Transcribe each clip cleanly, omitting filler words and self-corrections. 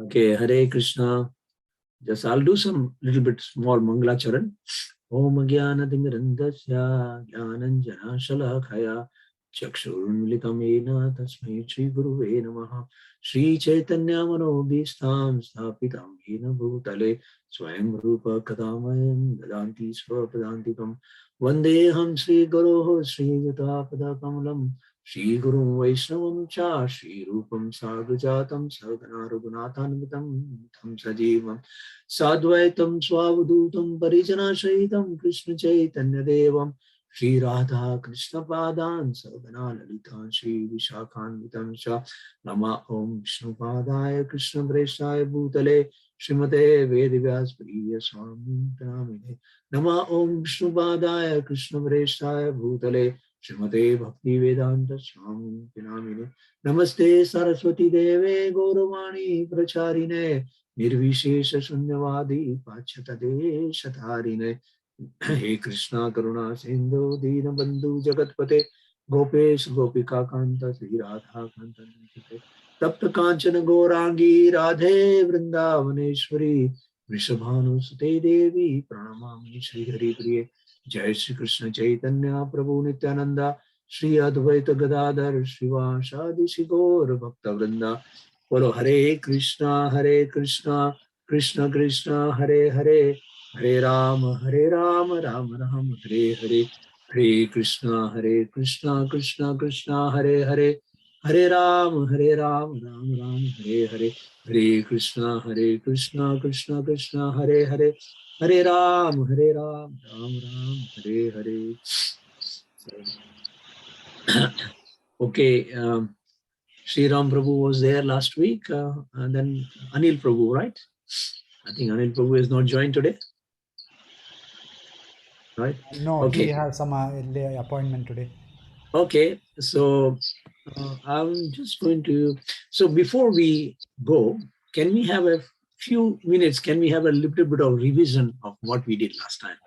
Okay, Hare Krishna. Just I'll do some little bit small Mangala Charan. Om Jnana Timirandasya Jnananjana Shalakaya Chakshurunmilitamena Tasmai Shri Guruve Namaha Shri Chaitanya Manobhistam Sthapitam Yena Bhutale Swayam Rupa Kadamayam Dadanti Swapadantikam Vandeham Shri Guroho Shri Yata Padakamalam Shri Guru Vaishnavam Cha Shri Rupam Sagujatam Sagana Raghunathanitam Tam Sajivam Sadvaitam Swavadutam Parijana Shahitam Krishna Chaitanya Devam Shri Radha Krishna Padan Savana Lalita Shri Vishakhanvitam Sha Nama Om Vishnu Padaya Krishna Preshaya Bhutale Srimate Vedivyas Priya Swami Pranamine Nama Om Vishnu Padaya Krishna Preshaya Bhutale Srimate Bhakti Vedanta Swami Pranamine Namaste Saraswati Deve Gauravani Pracharine Nirvishesha Shunyavadi Pachatade Shatarine He Krishna Karuna Sindhu Dina Bandhu Jagatpate Gopesh Gopika Kanta Sri Radha Kanta Nitite Tapta Kanchana Gaurangi Radhe Vrindavaneshwari Vrishabhanu Sute Devi Pranamami Shri Hari Priye Jai Shri Krishna Chaitanya Prabhu Nityananda Shri Advaita Gadadhar Shivashadi Shigor Bhakta Vrinda Bolo Hare Krishna, Krishna Krishna, Hare Hare, Hare Rama, Rama Rama, Hare Hare, Hare Krishna, Krishna Krishna, Hare Hare, Hare Rama, Rama Rama, Hare Hare, Hare Krishna, Krishna Krishna, Hare Hare, Hare Rama, Rama Rama, Hare Hare. Okay. Sri Ram Prabhu was there last week, and then Anil Prabhu, right? I think Anil Prabhu is not joined today, right? No, he Okay, has some appointment today. okay. So I'm just going to. So before we go, can we have a few minutes? Can we have a little bit of revision of what we did last time?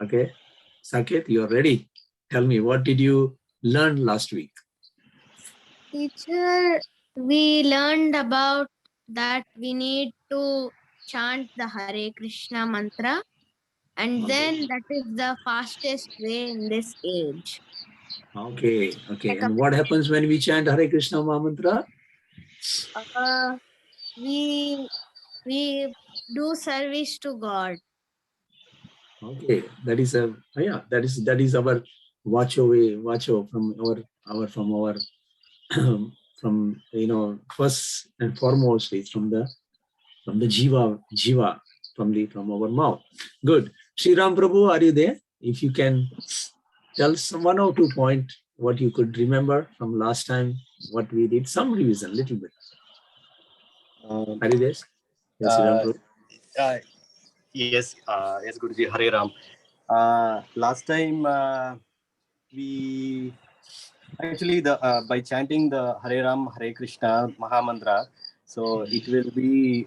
Okay, Saket, you're ready. Tell me, what did you learn last week? Teacher, we learned about that we need to chant the Hare Krishna mantra, and then that is the fastest way in this age. Okay, okay. Like And what happens when we chant Hare Krishna Mantra? we do service to God. Okay, that is a yeah. That is our watch over from our from our from first and foremost is from the jiva from our mouth. Good. Sri Ram Prabhu, are you there? If you can tell some 1 or 2 point what you could remember from last time, what we did, some revision, little bit. Are you there? Yes, Sri Ram Prabhu. Yes, Guruji, Hare Ram. Last time we actually by chanting the Hare Ram, Hare Krishna Mahamantra, so it will be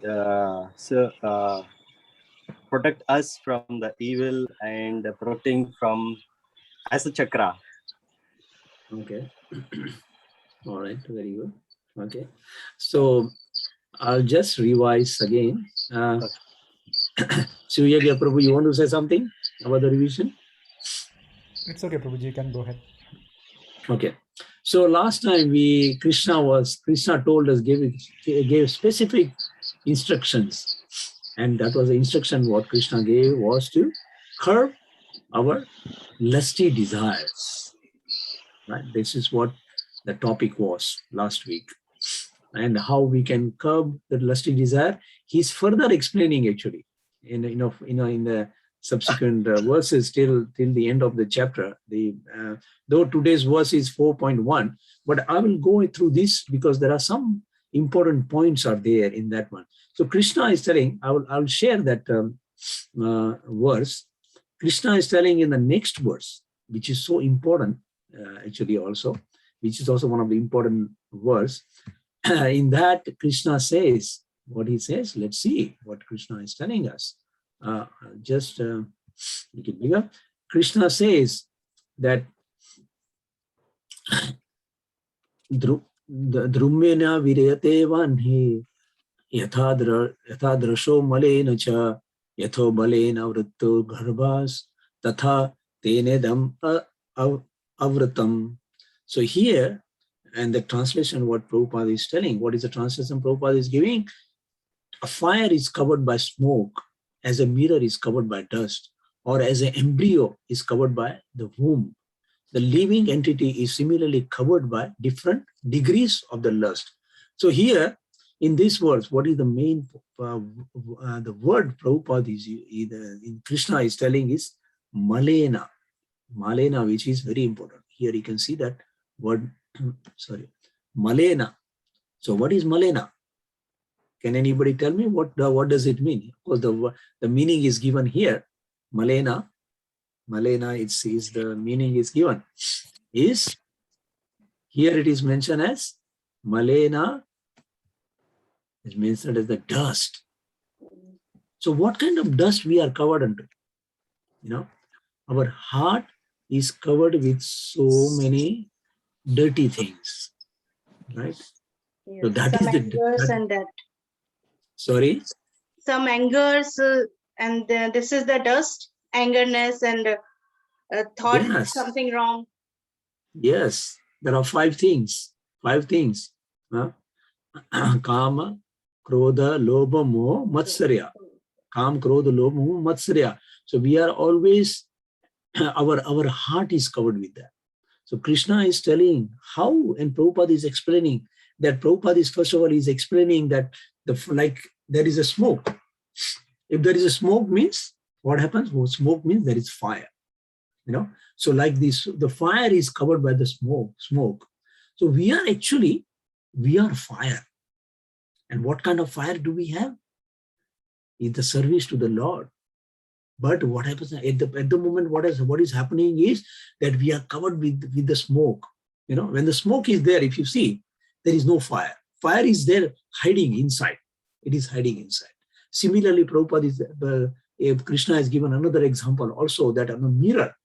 protect us from the evil and protecting from as a chakra. Okay. All right, very good. Okay, so I'll just revise again. Suyagya Prabhu, you want to say something about the revision? It's okay, Prabhuji, you can go ahead. Okay. So last time Krishna told us, gave specific instructions. And that was the instruction what Krishna gave was to curb our lusty desires. Right? This is what the topic was last week. And how we can curb the lusty desire. He's further explaining actually in the subsequent verses till the end of the chapter. Though today's verse is 4.1, but I will go through this because there are some important points are there in that one. So Krishna is telling, I'll share that verse. Krishna is telling in the next verse, which is so important actually also, which is also one of the important verse. In that, Krishna says what he says. Let's see what Krishna is telling us. Just make it bigger. Krishna says that Drumena virayate vanhe Yathadrasho malena cha yatho balena vritto garbhas tatha tenedam avratam. So here, and the translation what Prabhupada is telling, what is the translation Prabhupada is giving? A fire is covered by smoke, as a mirror is covered by dust, or as an embryo is covered by the womb. The living entity is similarly covered by different degrees of the lust. So here, in these words, what is the main, the word Prabhupada is, in Krishna is telling is malena. Malena, which is very important. Here you can see that word, sorry, malena. So what is malena? Can anybody tell me what does it mean? Of course, the meaning is given here. Malena, is the meaning is given. Is here it is mentioned as malena is mentioned as the dust. So what kind of dust we are covered under? You know, our heart is covered with so many dirty things, right? Yes. So that Some is the angers and that. Sorry. Some angers and this is the dust, angerness and thought Yes. something wrong. Yes, there are 5 things. 5 things. Huh? Kama, Krodha, Lobha, Moha, Matsarya. Kam, Krodha, Lobha, Moha, Matsarya. So we are always, our heart is covered with that. So Krishna is telling how, and Prabhupada is explaining that Prabhupada is, first of all, is explaining that like there is a smoke. If there is a smoke means, what happens? Well, smoke means there is fire. You know, so like this, the fire is covered by the smoke. So we are fire. And what kind of fire do we have? It's the service to the Lord. But what happens at the moment, what is happening is that we are covered with the smoke. You know, when the smoke is there, if you see, there is no fire. Fire is there hiding inside. It is hiding inside. Similarly, Prabhupada Krishna has given another example also, that on a mirror,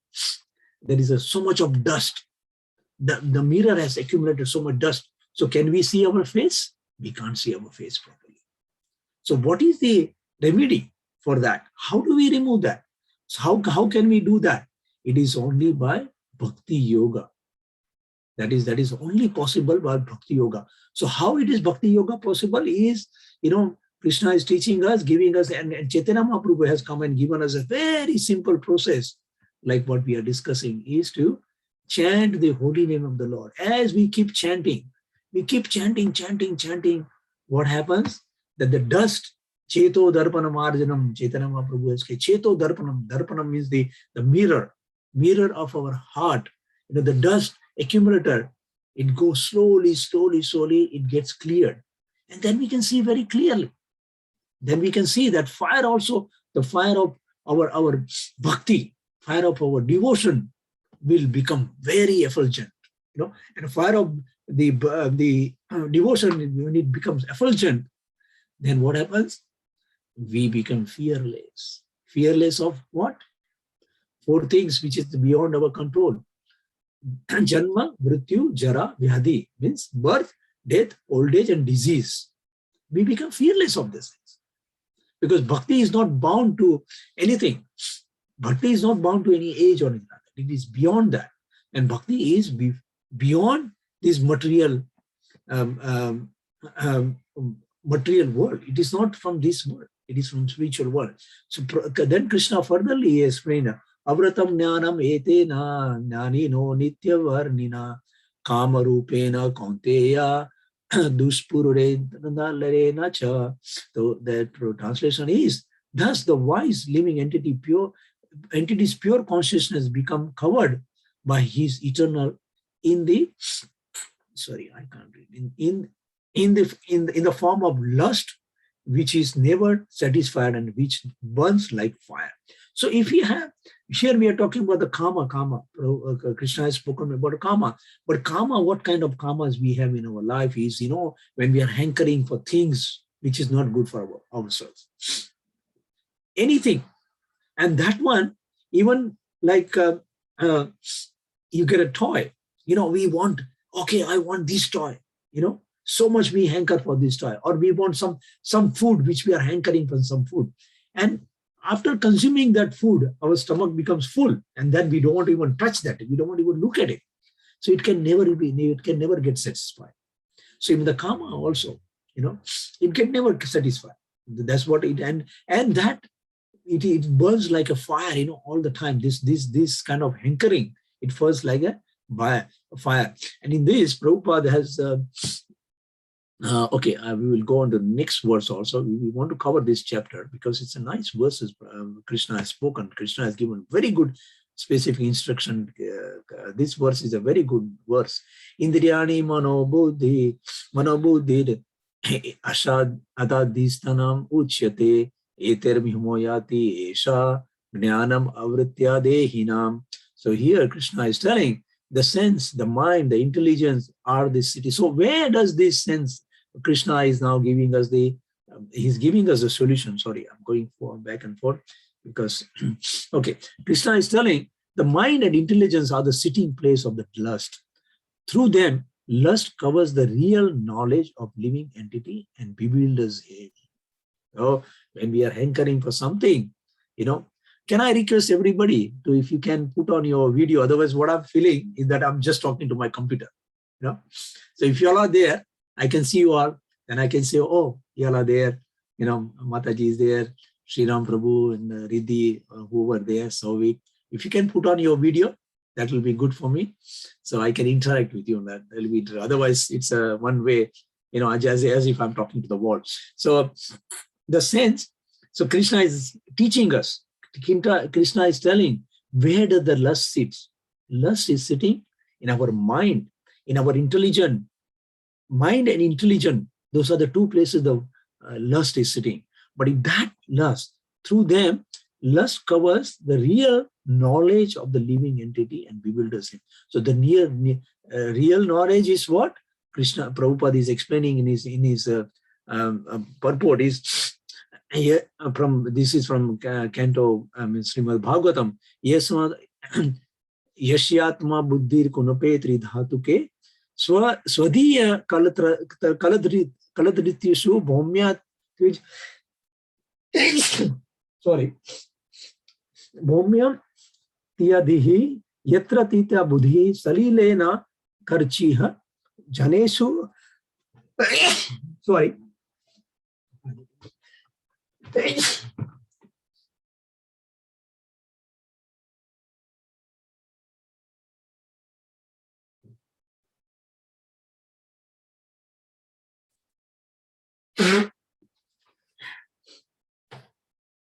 there is so much of dust. The mirror has accumulated so much dust. So can we see our face? We can't see our face properly. So what is the remedy for that? How do we remove that? So how can we do that? It is only by bhakti yoga. That is only possible by bhakti yoga. So how it is bhakti yoga possible is, you know, Krishna is teaching us, giving us, and Chaitanya Mahaprabhu has come and given us a very simple process, like what we are discussing, is to chant the holy name of the Lord. As we keep chanting, chanting, what happens? That the dust, Cheto Darpanam Arjanam, Chaitanya Mahaprabhu has said, Cheto Darpanam means the mirror of our heart. You know, the dust accumulator, it goes slowly, it gets cleared. And then we can see very clearly. Then we can see that fire also, the fire of our bhakti, fire of our devotion will become very effulgent. You know, and the fire of the devotion, when it becomes effulgent, then what happens? We become fearless. Fearless of what? 4 things which is beyond our control. Janma, Mrityu, Jara, Vyadhi, means birth, death, old age, and disease. We become fearless of these things. Because bhakti is not bound to anything. Bhakti is not bound to any age or anything. It is beyond that. And bhakti is beyond this material material world. It is not from this world. It is from spiritual world. So then Krishna furtherly explained, Avratam jnanam etena jnani no nitya varnina kama rupena kaunteya duspururena cha. So that translation is, thus the wise living entity's pure consciousness become covered by his eternal in the form of lust, which is never satisfied and which burns like fire. So if we have, here we are talking about the kama. Krishna has spoken about kama. But kama, what kind of kamas we have in our life is, you know, when we are hankering for things which is not good for ourselves. Anything. And that one, even like you get a toy, you know, we want, okay, I want this toy, you know. So much we hanker for this toy, or we want some food which we are hankering for some food. And after consuming that food, our stomach becomes full, and then we don't want to even touch that. We don't want to even look at it. So it can never get satisfied. So in the karma also, it can never satisfy. That's what it, and that it burns like a fire, all the time. This kind of hankering, it burns like a fire. And in this, Prabhupada has we will go on to the next verse also. We want to cover this chapter because it's a nice verses Krishna has spoken. Krishna has given very good specific instruction. This verse is a very good verse. Indriyani manobuddhi ashad adadistanam uchyate eter mihmoyati esha jnanam avritya dehinam. So here Krishna is telling the sense, the mind, the intelligence are the city. So where does this sense, Krishna is now giving us he's giving us a solution. Sorry, I'm going back and forth because, Krishna is telling the mind and intelligence are the sitting place of the lust. Through them, lust covers the real knowledge of living entity and bewilders it. So when we are hankering for something, can I request everybody to, if you can put on your video, otherwise what I'm feeling is that I'm just talking to my computer. So if you all are there, I can see you all, and I can say, oh, you all are there, Mataji is there, Sri Ram Prabhu and Riddhi, who were there. So if you can put on your video, that will be good for me. So I can interact with you on that. That'll be, otherwise it's a one way, as if I'm talking to the wall. So the sense, so Krishna is teaching us. Krishna is telling, where does the lust sit? Lust is sitting in our mind, in our intelligence. Mind and intelligence, those are the two places the lust is sitting. But in that lust, through them, lust covers the real knowledge of the living entity and bewilders him. So the real knowledge is what Krishna Prabhupada is explaining in his purport is here this is from Canto Srimad Bhagavatam. Yashyatma buddhir kunape tridhatuke Swadiya kaladrityashu bhomya sorry bhomya tiyadihi yatra tita buddhi salilena karchiha janeshu sorry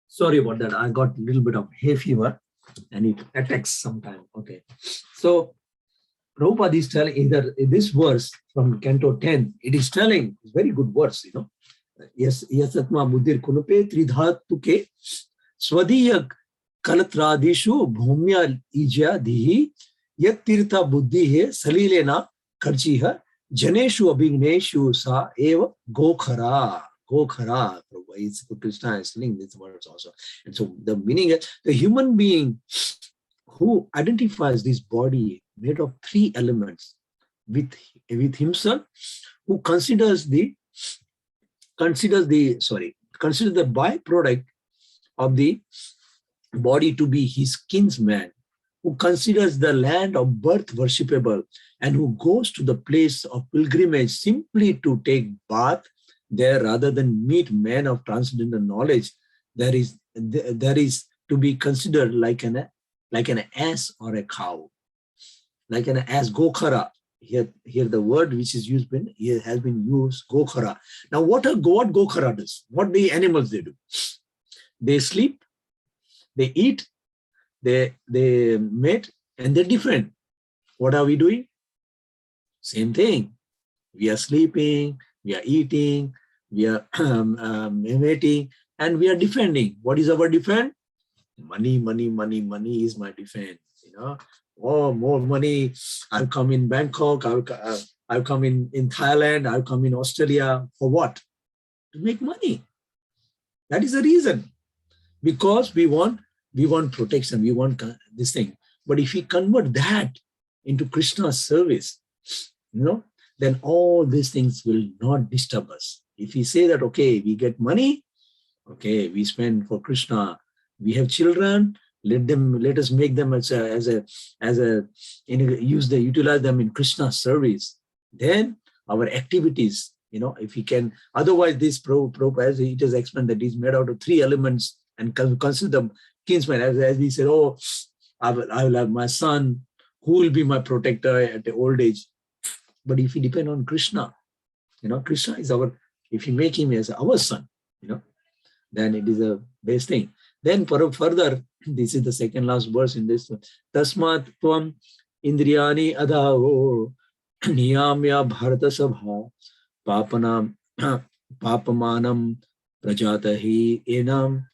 sorry about that. I got a little bit of hay fever and it attacks sometime. Okay. So Prabhupada is telling either this verse from Canto 10, it is telling, it's very good verse, Yes, Yasatma Buddhir Kunupe Tridhatuke Swadiya Kalatradishu Bhumya Ija Dihi Yat Tirtha Buddhi He Salilena Karchiha Janeshu Abhigneshu Sa Eva Gokhara. Gokhara. Krishna is telling these words also. And so the meaning is the human being who identifies this body made of three elements with himself, who considers the byproduct of the body to be his kinsman, who considers the land of birth worshipable, and who goes to the place of pilgrimage simply to take bath there rather than meet men of transcendental knowledge, there is to be considered like an ass or a cow, like an ass, gokhara. Here the word which is used here has been used, gokhara. Now what gokhara does? What the animals they do? They sleep, they eat, they mate, and they defend. What are we doing? Same thing. We are sleeping, we are eating, we are mating, and we are defending. What is our defense? Money, money, money, money is my defense. Oh, more money. I've come in Bangkok. I've come in Thailand. I've come in Australia. For what? To make money. That is the reason. Because we want protection. We want this thing. But if we convert that into Krishna's service, then all these things will not disturb us. If we say that, okay, we get money, okay, we spend for Krishna, we have children, let us make them utilize them in Krishna's service. Then our activities, if we can, otherwise this Prabhupada, as it is explained, that is made out of 3 elements and consider them kinsmen. As we said, oh, I will have my son, who will be my protector at the old age. But if we depend on Krishna, Krishna is if you make him as our son, then it is a best thing. Then further, this is the second last verse in this. Tasmat tvam indriyani adhavo niyamya bharata sabha papamanam prajatahi enam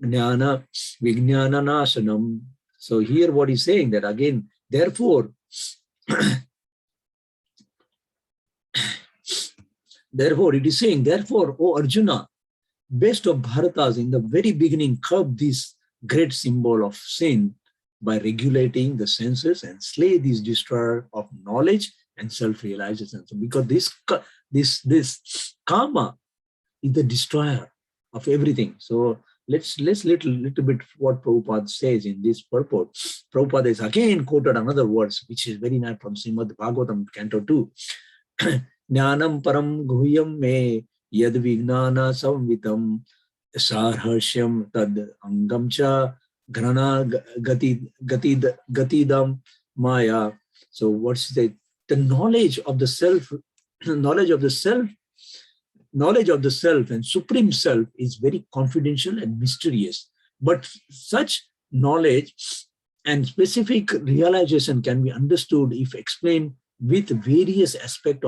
jnana vijnana nasanam. So here what he's saying, that again, therefore, it is saying, therefore, O Arjuna, best of Bharatas in the very beginning curbed this great symbol of sin by regulating the senses and slay this destroyer of knowledge and self-realization. So because this karma is the destroyer of everything. So let's little bit what Prabhupada says in this purport. Prabhupada is again quoted another verse which is very nice from Srimad Bhagavatam, Canto 2. Jnanam param guhyam me yad vignana samvitam sarharshyam tad angamcha grana gatidam maya. So what's the knowledge of the self, knowledge of the self and supreme self is very confidential and mysterious. But such knowledge and specific realization can be understood if explained with various aspect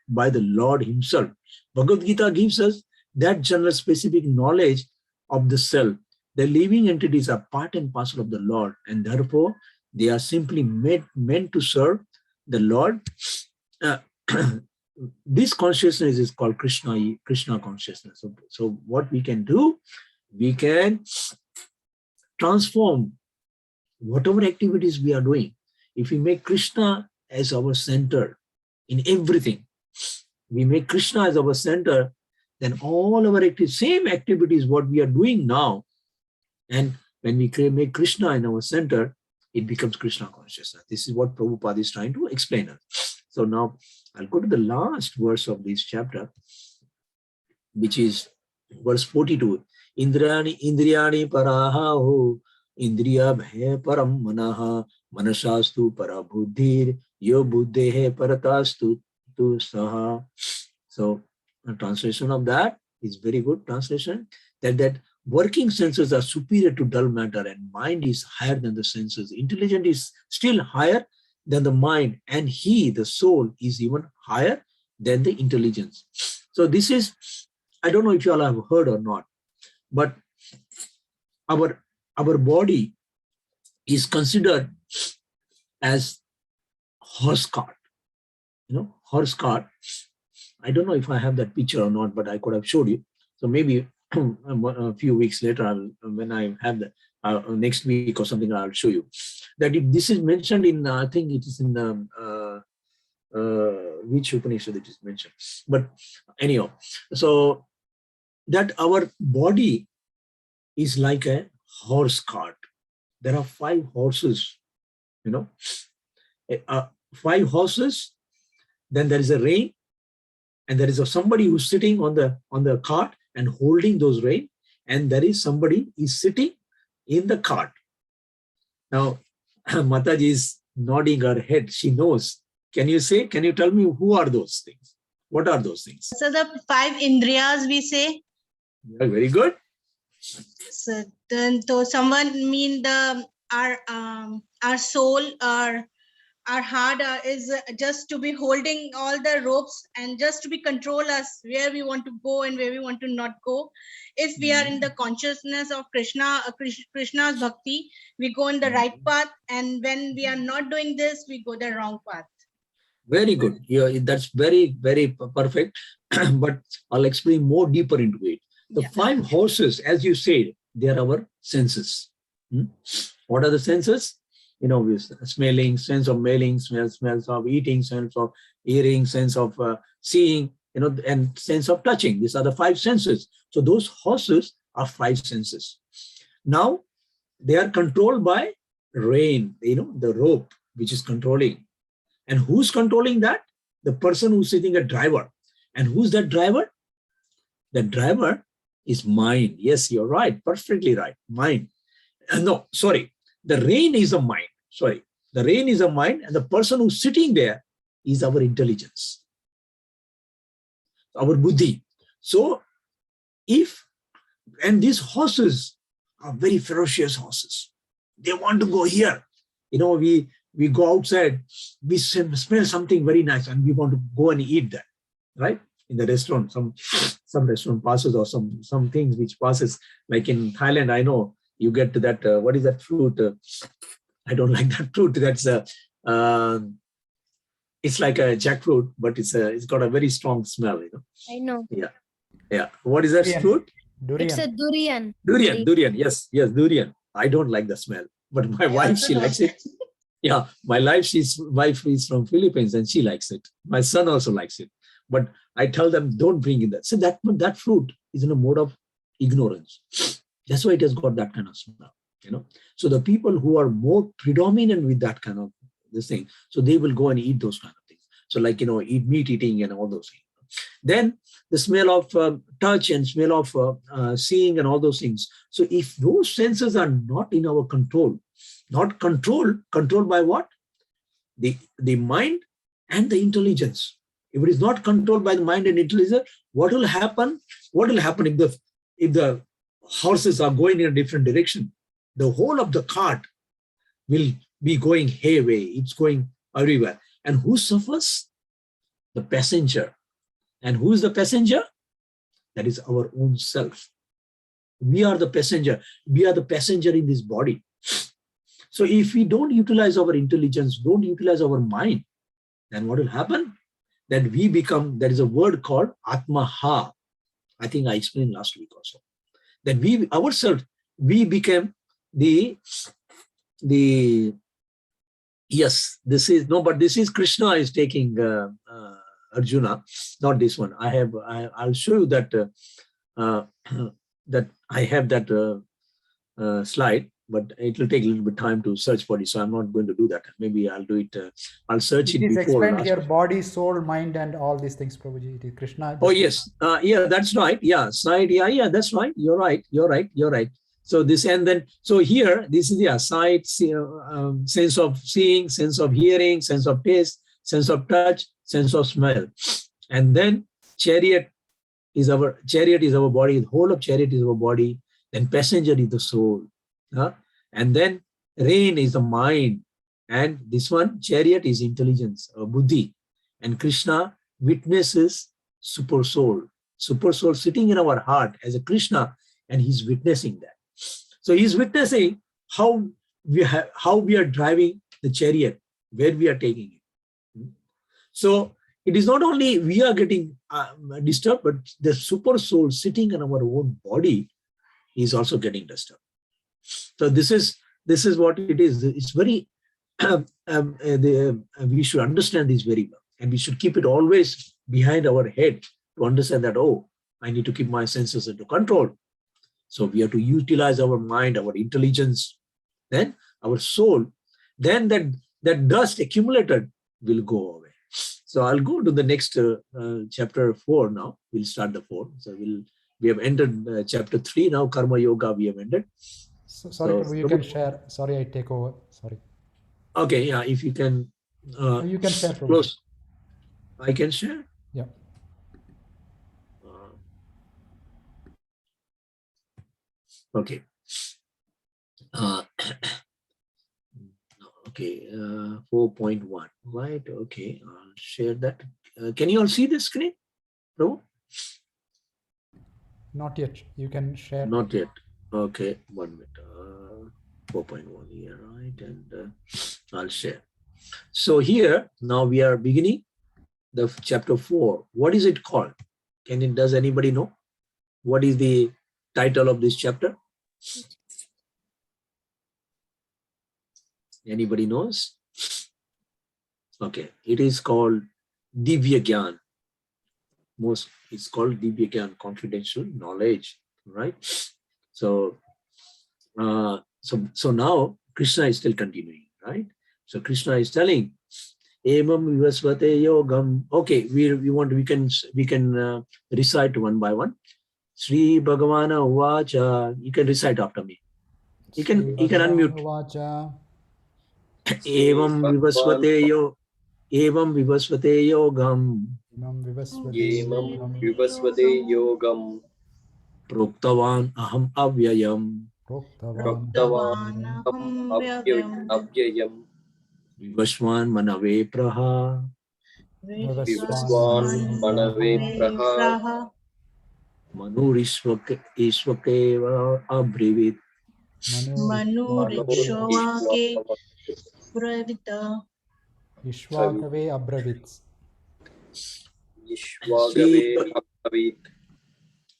by the Lord himself. Bhagavad Gita gives us that general specific knowledge of the self. The living entities are part and parcel of the Lord, and therefore they are simply meant to serve the Lord. This consciousness is called Krishna consciousness. So what we can do, we can transform whatever activities we are doing. If we make Krishna as our center in everything, we make Krishna as our center, then all our same activities, what we are doing now, and when we make Krishna in our center, it becomes Krishna consciousness. This is what Prabhupada is trying to explain us. So now I'll go to the last verse of this chapter, which is verse 42. Indriyani paraha indriya bhe param manaha manasastu parabuddhir yo buddhehe paratastu tu saha. So the translation of that is very good translation, that working senses are superior to dull matter and mind is higher than the senses. Intelligence is still higher than the mind, and the soul, is even higher than the intelligence. So this is, I don't know if you all have heard or not, but our body is considered as horse cart. Horse cart. I don't know if I have that picture or not, but I could have showed you. So maybe a few weeks later, when I have the next week or something, I'll show you that this is mentioned in, I think it is in which Upanishad it is mentioned. But anyhow, so that our body is like a horse cart. There are 5 horses, 5 horses. Then there is a rein, and there is somebody who's sitting on the cart and holding those rein, and there is somebody is sitting in the cart. Now, Mataji is nodding her head. She knows. Can you tell me who are those things? What are those things? So the 5 indriyas we say. Yeah, very good. So then, so someone mean our soul, our heart is just to be holding all the ropes and just to be control us where we want to go and where we want to not go. If we are in the consciousness of Krishna's bhakti, we go in the right path, and when we are not doing this, we go the wrong path. Very good. Yeah, that's very, very perfect. But I'll explain more deeper into it. The 5 horses, as you said, they are our senses. What are the senses? with smelling, sense of smelling, smells of eating, sense of hearing, sense of seeing, and sense of touching. These are the 5 senses. So those horses are 5 senses. Now they are controlled by rein, the rope, which is controlling. And who's controlling that? The person who's sitting a driver. And who's that driver? The driver is mind. Yes, you're right. Perfectly right. Mind. No, sorry. The rein is a mind. Sorry. The rein is a mind, and the person who's sitting there is our intelligence, our buddhi. So and these horses are very ferocious horses. They want to go here. We go outside, we smell something very nice, and we want to go and eat that, right? In the restaurant, some restaurant passes, or some things which passes, like in Thailand, I know you get to that, what is that fruit? I don't like that fruit. That's it's like a jackfruit, but it's got a very strong smell, I know. Yeah. What is that Durian. fruit? Durian. It's a durian. Durian. Yes, durian. I don't like the smell, but my wife, she likes it. Yeah, my wife is from Philippines, and she likes it. My son also likes it, but I tell them, don't bring in that. So that fruit is in a mode of ignorance. That's why it has got that kind of smell, So the people who are more predominant with that kind of this thing, so they will go and eat those kind of things. So like, eat meat eating and all those things. Then the smell of touch and smell of seeing and all those things. So if those senses are not in our control, not controlled by what? The mind and the intelligence. If it is not controlled by the mind and intelligence, what will happen? What will happen if the horses are going in a different direction? The whole of the cart will be going hayway. It's going everywhere. And who suffers? The passenger. And who is the passenger? That is our own self. We are the passenger. We are the passenger in this body. So if we don't utilize our intelligence, don't utilize our mind, then what will happen? That we become, there is a word called Atmaha. I think I explained last week also. That we ourselves, we became yes, this is Krishna is taking Arjuna, not this one. I'll show you that that I have that slide, but it will take a little bit time to search for it. So I'm not going to do that. Maybe I'll do it. I'll search it It is before. explained here: body, soul, mind, and all these things. Prabhuji, it is Krishna. Oh yes, yeah, that's right. Yeah, sight. Yeah, that's right. You're right. So this, and then so here this is sight, sense of seeing, sense of hearing, sense of taste, sense of touch, sense of smell, and then chariot is our body. The whole of chariot is our body. Then passenger is the soul, and then rein is the mind, and this one chariot is intelligence, buddhi, and Krishna witnesses super soul sitting in our heart as a Krishna, and he's witnessing that. So he's witnessing how we are driving the chariot, where we are taking it. So it is not only we are getting disturbed, but the super soul sitting in our own body is also getting disturbed. So this is what it is. It's very we should understand this very well, and we should keep it always behind our head to understand that, oh, I need to keep my senses under control. So we have to utilize our mind, our intelligence, then our soul. Then that dust accumulated will go away. So I'll go to the next chapter 4 now. We'll start the 4. So we have entered chapter 3 now. Karma Yoga we have ended. So, sorry, Prabhu, you can share. Sorry, I take over. Sorry. Okay, yeah, if you can. You can share, Prabhu. Close. I can share? Yeah. Okay. Okay, 4.1, right? Okay, I'll share that. Can you all see the screen, Prabhu? Not yet. You can share. Not yet. Okay, 1 minute. 4.1 here, right? And I'll share. So here, now we are beginning the chapter 4. What is it called? Does anybody know? What is the title of this chapter? Anybody knows? Okay, it is called Divya Gyan. It's called Divya Gyan, confidential knowledge, right? So, so now Krishna is still continuing, right? So Krishna is telling, Evam vivasvate yogam. Okay, we can recite one by one. Sri Bhagavana Uvacha. You can recite after me. You can unmute. Vacha. Evam vivasvate yogam. Imam vivasvate yogam Proktavan aham avyayam. Proktavan avyayam Vivasvan manave praha. vivasvan manave praha Manurishvakeva abrivit. Manurikshvake pravita. Ishvakave abravit. Ishvagave abhavit.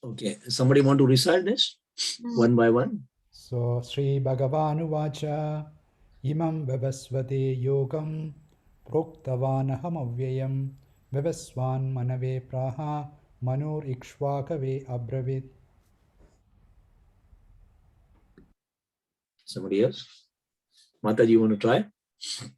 Okay, somebody want to recite this one by one? So Sri Bhagavanu Vacha Imam Vivasvate Yogam Proktavanaham Avyayam Vivasvan Manave Praha Manur Ikshvakave Abravit. Somebody else? Mataji, you want to try? Sir,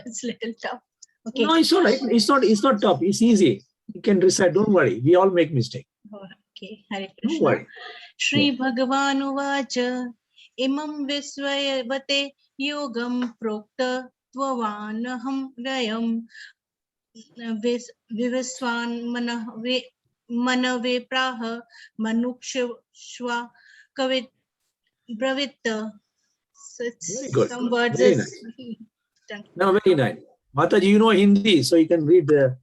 it's little tough. Okay. No, it's all right. It's not tough. It's easy. You can recite. Don't worry. We all make mistake. Okay. Hare Don't Krishna. worry. Shri Bhagavanu Vacha Imam Visvayavate Yogam Prokta Tvavanaham Gayam Vivasvan Manave Praha Manukshva Kavit Bravitta. Very good. Some words Very is nice. No, very nice. Mataji, you know Hindi, so you can read the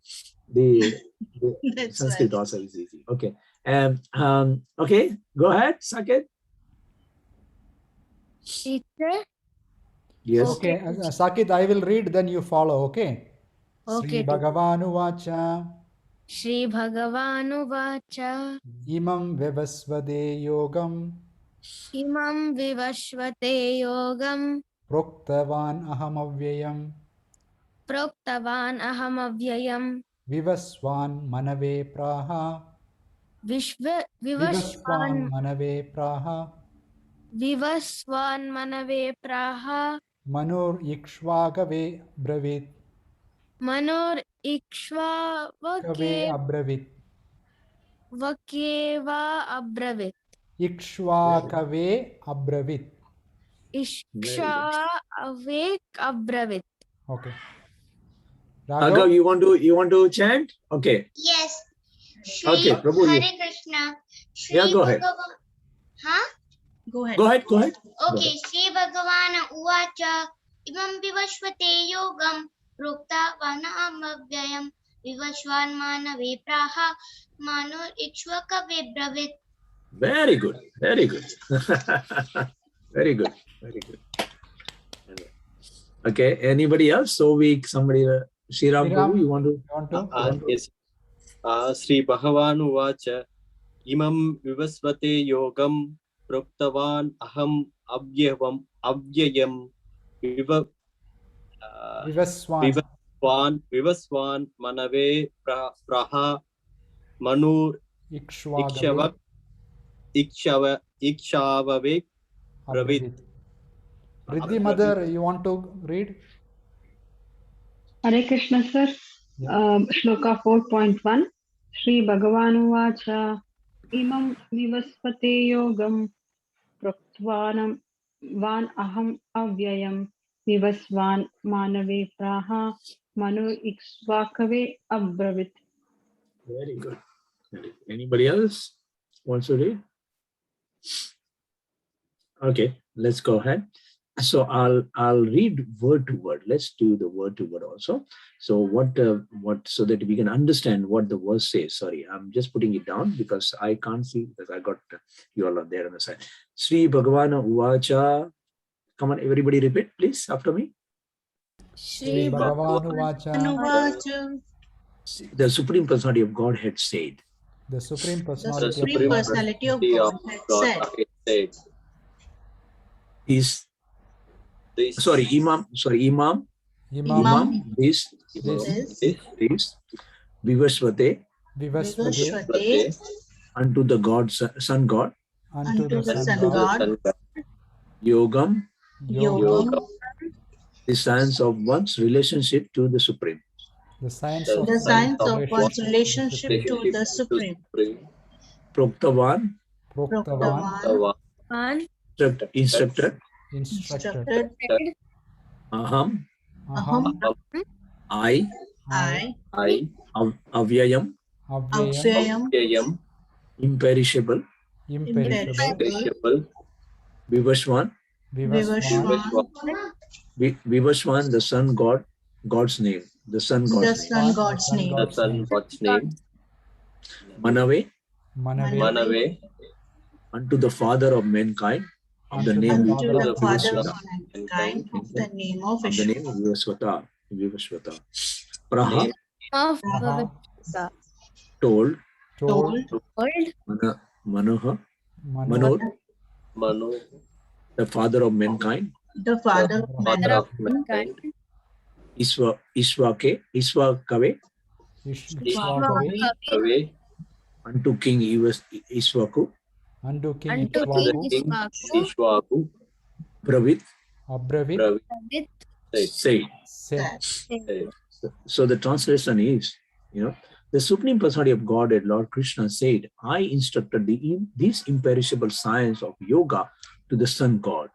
That's Sanskrit right. also is easy. Okay. Okay, go ahead, Saket. Teacher? Yes. Okay, Sakit, I will read, then you follow, okay? Okay, Sri Bhagavanu Vacha Shri Bhagavanu Vacha Imam Vivasvade Yogam Imam Vivashvate Yogam Proktavan Aham Avyayam Proktavan Aham Avyayam Vivasvan Manave Praha Vivasvan Manave Praha Vivasvan Manave Praha Manur Ikshvakave Bravit Manor Kave Ikshvakeva Abravit Abravit Ikshvakave Abravit. Iksha Avek Abravit. Okay. Agav, you want to chant? Okay. Yes. Okay, Prabhu, you. Hare Krishna. Shri Yeah, go ahead. Huh? Go ahead. Go ahead. Go ahead. Okay. Shri Bhagavana Uvacha Imam Vivashvate Yogam Prokta Vanamavyayam Vivashvan Manave Praha Manur Ikshvakave Bravit. Very good. Very good. Very good. Very good. Okay. Anybody else? So somebody, Sriram Prabhu, you want to? Yes. Sri Bhagavanu Vacha Imam Vivasvate Yogam Proktavan Aham Avyayam Vivasvan Manave Praha Manur Ikshvakave Bravit. Riddhi Mother, you want to read? Hare Krishna, sir. Yeah. Shloka 4.1. Shri Bhagavanu Vacha Imam Vivaspate Yogam Praktvanam Van Aham Avyayam Vivasvan Manave Praha Manu Ikshvakave Abravit. Very good. Anybody else wants to read? Okay, let's go ahead. So I'll read word to word. Let's do the word to word also. So what so that we can understand what the verse says. Sorry, I'm just putting it down because I can't see because I got you all are there on the side. Sri Bhagavana Uvacha. Come on, everybody repeat, please, after me. Sri Bhagavanu Vacha. Vacha. The Supreme Personality of Godhead said. The Supreme The Personality Supreme Personality of God had said. Is Sorry, Imam. This Vivasvate Vivasvate unto the God, Sun God, unto the sun Sun god, God, Yogam, Yogam, the science of one's relationship to the Supreme. the science of the science of one's relationship relationship to the Supreme. Proktavan, Proktavan, One instructed, instructed, Aham, Aham, I, I, Avyayam, Avyayam, Avyayam, imperishable, imperishable, Vivaswan, Vivaswan, Vivaswan, the Sun God, God's name, the Sun the God's name. Sun God's name. Manave, Manave, unto the Father of mankind, of the unto name Unto the Father Vivasvata, of mankind, of the name of of the Vishnu. name Vivasvata. Praha, of Praha, told, told, world, Manoha, Manu, Manor, the Father of mankind, The Father of Father of mankind. mankind, Isvakave, Ishvakave, unto King Iswaku, unto King unto King Ishvaku, Ishvaku, Bravit, Abravit, with said. said, So the translation is, the Supreme Personality of Godhead, Lord Krishna said, I instructed this imperishable science of yoga to the Sun God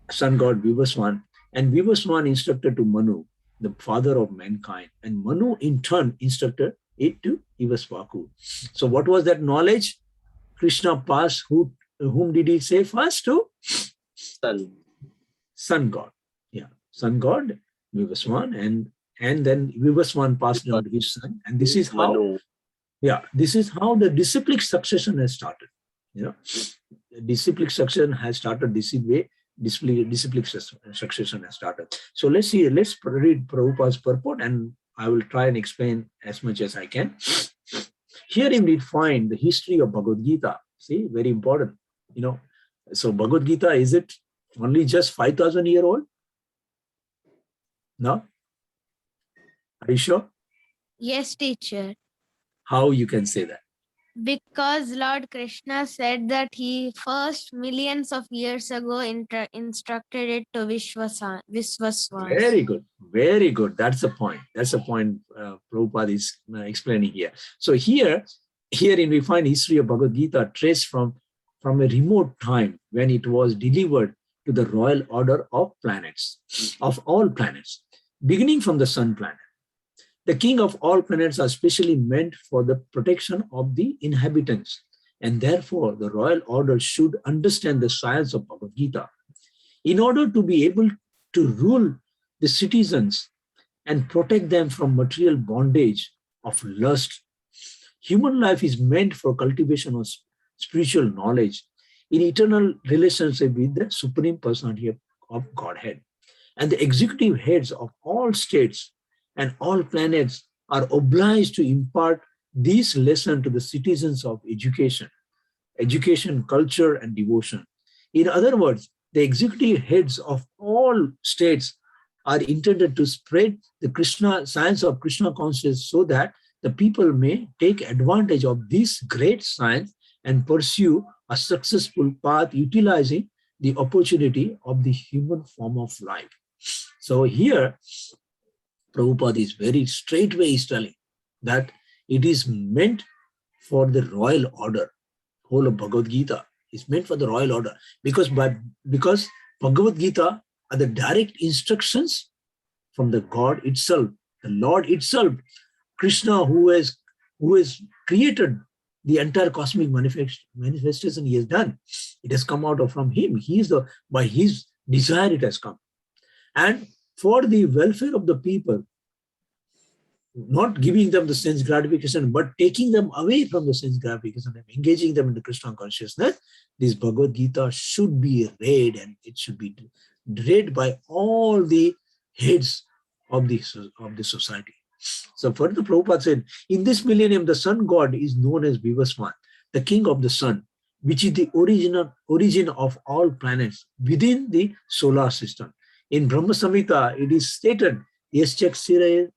Vivaswan, and Vivaswan instructed to Manu, the father of mankind, and Manu in turn instructed it to Vivasvaku. So what was that knowledge Krishna passed? Whom did he say first to? Sun God. Yeah, Sun God, Vivaswan, and then Vivaswan passed on to his son. And this is how, this is how the disciplic succession has started. Disciplic succession has started this way. Disciplic succession has started. So let's read Prabhupada's purport, and I will try and explain as much as I can. Herein we find the history of Bhagavad Gita. See, very important. So Bhagavad Gita, is it only just 5,000 year old? No? Are you sure? yes, teacher. How you can say that? Because Lord Krishna said that he first millions of years ago instructed it to Vishwaswan. Very good. Very good. That's the point. That's the point Prabhupada is explaining here. So herein we find history of Bhagavad Gita traced from a remote time when it was delivered to the royal order of planets, of all planets, beginning from the sun planet. The king of all planets are specially meant for the protection of the inhabitants, and therefore the royal order should understand the science of Bhagavad Gita in order to be able to rule the citizens and protect them from material bondage of lust. Human life is meant for cultivation of spiritual knowledge in eternal relationship with the Supreme Personality of Godhead. And the executive heads of all states and all planets are obliged to impart this lesson to the citizens of education, culture, and devotion. In other words, the executive heads of all states are intended to spread the science of Krishna consciousness so that the people may take advantage of this great science and pursue a successful path utilizing the opportunity of the human form of life. So here, Prabhupada is very straightway is telling that it is meant for the royal order. Whole of Bhagavad Gita is meant for the royal order because Bhagavad Gita are the direct instructions from the God itself, the Lord itself, Krishna, who has created the entire cosmic manifestation he has done. It has come out from him. By his desire it has come. And for the welfare of the people, not giving them the sense gratification, but taking them away from the sense gratification and engaging them in the Krishna consciousness, this Bhagavad Gita should be read, and it should be read by all the heads of the society. So further Prabhupada said, in this millennium, the sun god is known as Vivaswan, the king of the sun, which is the origin of all planets within the solar system. In Brahma Samhita, it is stated, Yaschakshira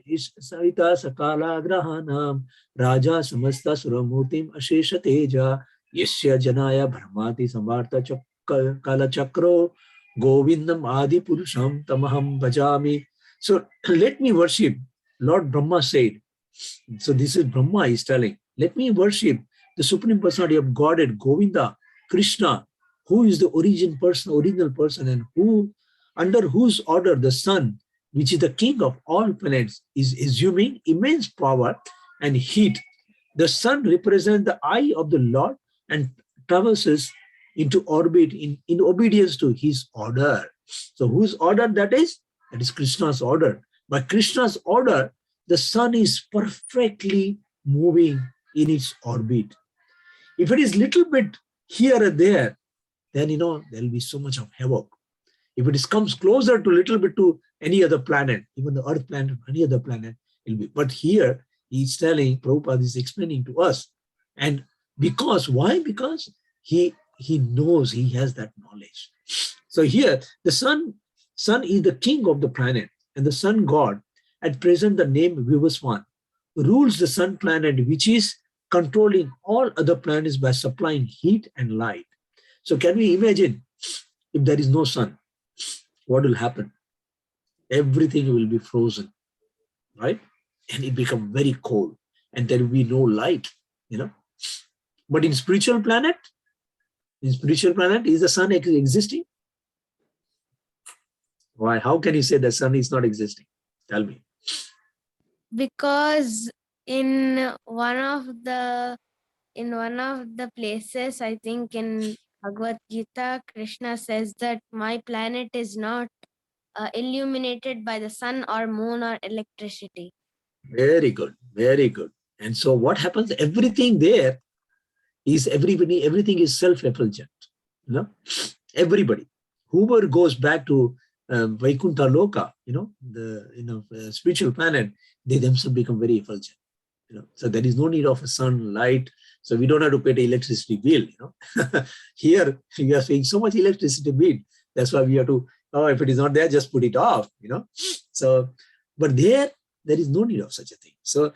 is Savita Sakala Grahanam Raja Samasta Suramutim Ashesha Teja Yasya Janaya Brahmati Samartha Kala Chakro Govindam Adi Purusham Tamaham Bhajami. So let me worship. Lord Brahma said, so this is Brahma is telling, let me worship the Supreme Personality of Godhead, Govinda, Krishna, who is the original person, and who, under whose order the sun, which is the king of all planets, is assuming immense power and heat. The sun represents the eye of the Lord and traverses into orbit in obedience to his order. So whose order that is? That is Krishna's order. By Krishna's order, the sun is perfectly moving in its orbit. If it is little bit here and there, then there will be so much of havoc. If it comes closer to little bit to any other planet, even the Earth planet, any other planet, it will be. But here he's telling, Prabhupada is explaining to us. And why? Because he knows, he has that knowledge. So here the sun is the king of the planet, and the sun god, at present the name Vivaswan, rules the sun planet, which is controlling all other planets by supplying heat and light. So can we imagine if there is no sun, what will happen? Everything will be frozen, right? And it become very cold, and there will be no light, But in spiritual planet, is the sun existing? Why? How can you say the sun is not existing? Tell me. Because in one of the places, I think in Bhagavad Gita, Krishna says that my planet is not illuminated by the sun or moon or electricity. Very good, very good. And so what happens? Everything there is everything is self-effulgent. Everybody, whoever goes back to Vaikuntha Loka, the spiritual planet, they themselves become very effulgent. So there is no need of a sunlight. So we don't have to pay the electricity bill. Here we are paying so much electricity bill. That's why we have to. If it is not there, just put it off. So, but there is no need of such a thing. So,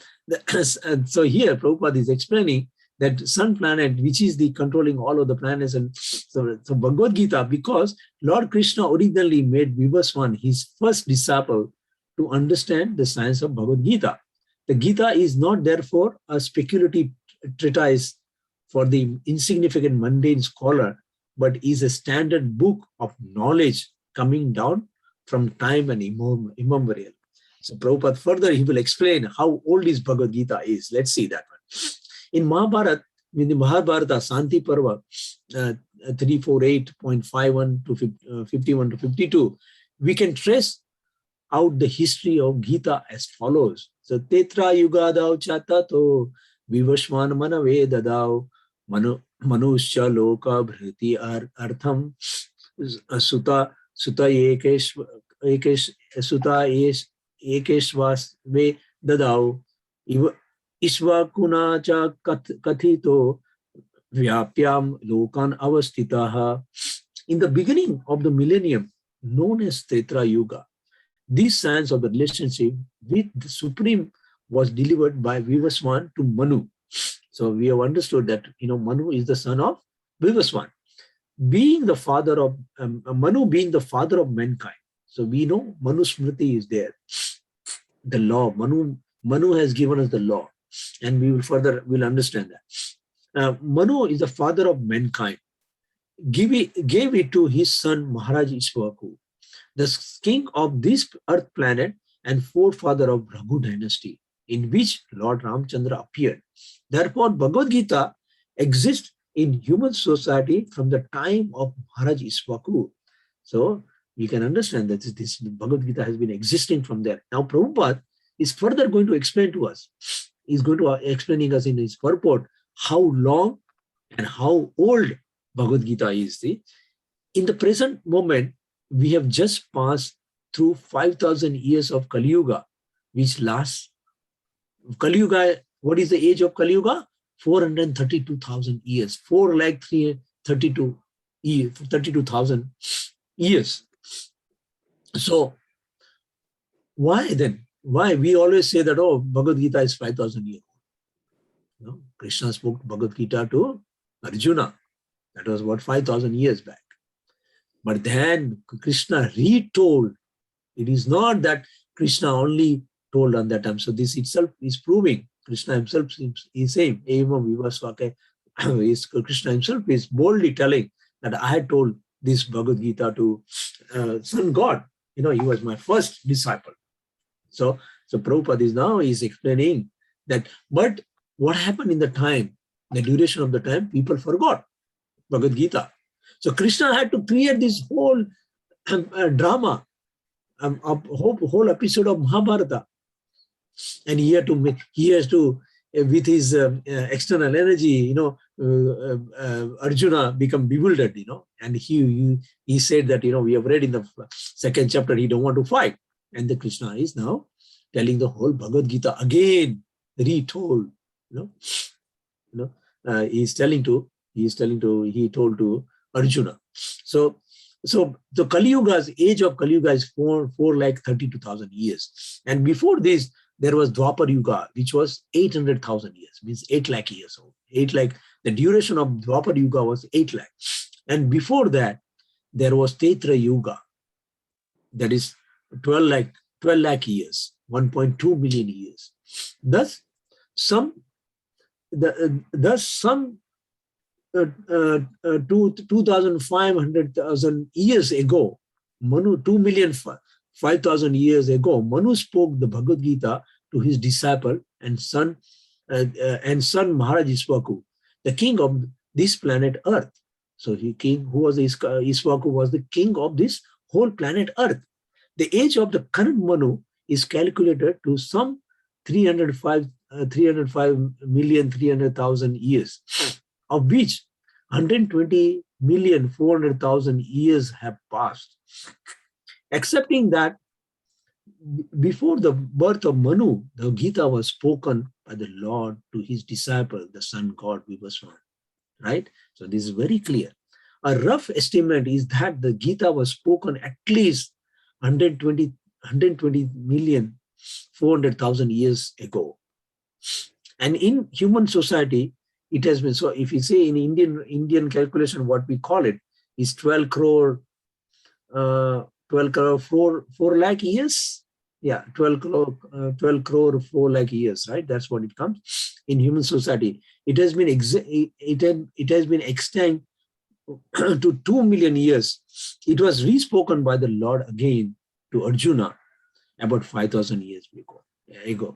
so here Prabhupada is explaining that sun planet, which is the controlling all of the planets, and so Bhagavad Gita, because Lord Krishna originally made Vivaswan his first disciple to understand the science of Bhagavad Gita. The Gita is not therefore a speculative treatise for the insignificant mundane scholar, but is a standard book of knowledge coming down from time and immemorial. So Prabhupada further, he will explain how old is Bhagavad Gita is. Let's see that one. In Mahabharata, Santi Parva 348.51 to 51 to 52, we can trace out the history of Gita as follows. So Tetra Yugadau Chatato Vivashman Manave Dadao Manusya Loka Bhriti Artham Suta Ekeshvasve Dadao Ishvakuna cha kathito vyapyam lokan avastitaha. In the beginning of the millennium, known as Tetra Yuga, this science of the relationship with the Supreme was delivered by Vivaswan to Manu. So we have understood that Manu is the son of Vivaswan, being the father of Manu, being the father of mankind. So we know Manu Smriti is there. The law, Manu has given us the law. And we will understand that. Manu is the father of mankind. Gave it to his son Maharaj Ishwaku, the king of this earth planet and forefather of Raghu dynasty, in which Lord Ramchandra appeared. Therefore, Bhagavad Gita exists in human society from the time of Maharaj Ishwaku. So we can understand that this Bhagavad Gita has been existing from there. Now Prabhupada is further going to explain to us. He's going to explaining us in his purport how long and how old Bhagavad Gita is. In the present moment, we have just passed through 5,000 years of Kali Yuga, which lasts. Kali Yuga, what is the age of Kali Yuga? 432,000 years. 4,32,000 years. So why then? Why we always say that, oh, Bhagavad Gita is 5,000 years old? No? Krishna spoke Bhagavad Gita to Arjuna. That was about 5,000 years back. But then Krishna retold. It is not that Krishna only told on that time. So this itself is proving Krishna himself is saying, Krishna himself is boldly telling that I had told this Bhagavad Gita to Sun God. He was my first disciple. So Prabhupada is explaining that, but what happened in the time, the duration of the time, people forgot Bhagavad Gita. So Krishna had to create this whole drama, a whole episode of Mahabharata. And he has to with his external energy, Arjuna become bewildered, and he said that, we have read in the second chapter, he don't want to fight. And the Krishna is now telling the whole Bhagavad Gita again, retold, he told to Arjuna. So the Kali Yuga's age of Kali Yuga is 432,000 years. And before this, there was Dwapar Yuga, which was 800,000 years, means 8 lakh years old. 8 lakh, the duration of Dwapar Yuga was 8 lakh. And before that, there was Tetra Yuga, that is 12 lakh years, 1.2 million years. Thus, some 2,500,000 years ago, Manu, 2,005,000 years ago, Manu spoke the Bhagavad Gita to his disciple and son Maharaj Iswaku, the king of this planet Earth. So Iswaku was the king of this whole planet Earth. The age of the current Manu is calculated to some 305,300,000 years, of which 120,400,000 years have passed. Accepting that before the birth of Manu, the Gita was spoken by the Lord to his disciple, the Sun God Vivaswan. Right? So this is very clear. A rough estimate is that the Gita was spoken at least 120,400,000 years ago. And in human society, it has been, so if you say in Indian calculation, what we call it is 12 crore 4 lakh years. Yeah, 12 crore 4 lakh years, right? That's what it comes in human society. It has been extended to 2 million years. It was respoken by the Lord again to Arjuna about 5,000 years ago.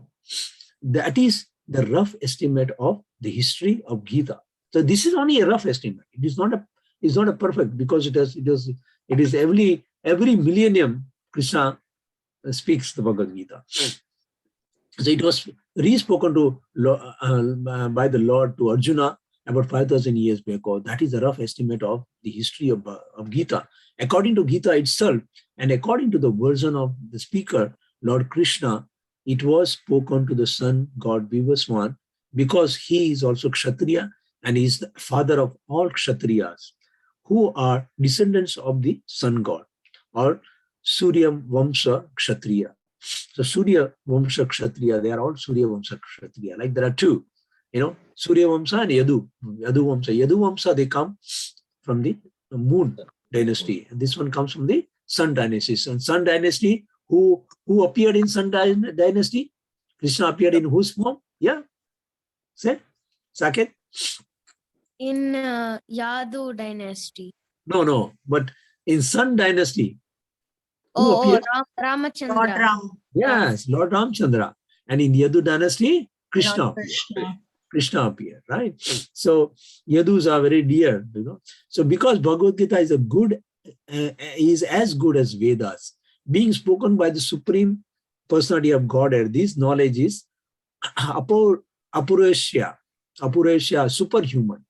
That is the rough estimate of the history of Gita. So this is only a rough estimate. It is not a perfect, because it is every millennium Krishna speaks the Bhagavad Gita. So it was re-spoken to by the Lord to Arjuna about 5,000 years ago. That is a rough estimate of the history of Gita. According to Gita itself, and according to the version of the speaker, Lord Krishna, it was spoken to the Sun God Vivaswan, because he is also Kshatriya and he is the father of all Kshatriyas, who are descendants of the Sun God, or Surya Vamsa Kshatriya. So Surya Vamsa Kshatriya, they are all Surya Vamsa Kshatriya. Like there are two, Surya Vamsa and Yadu Vamsa. Yadu Vamsa, they come from the moon dynasty. And this one comes from the Sun dynasty. And Sun dynasty, who appeared in Sun dynasty? Krishna appeared in whose form? Yeah. Say, Saket? In Yadu dynasty. No. But in Sun dynasty, Ramachandra. Lord Ram. Yes, Lord Ramchandra. And in Yadu dynasty, Krishna appeared, right? So Yadus are very dear, So because Bhagavad Gita is is as good as Vedas, being spoken by the Supreme Personality of Godhead, this knowledge is apurusha, superhuman.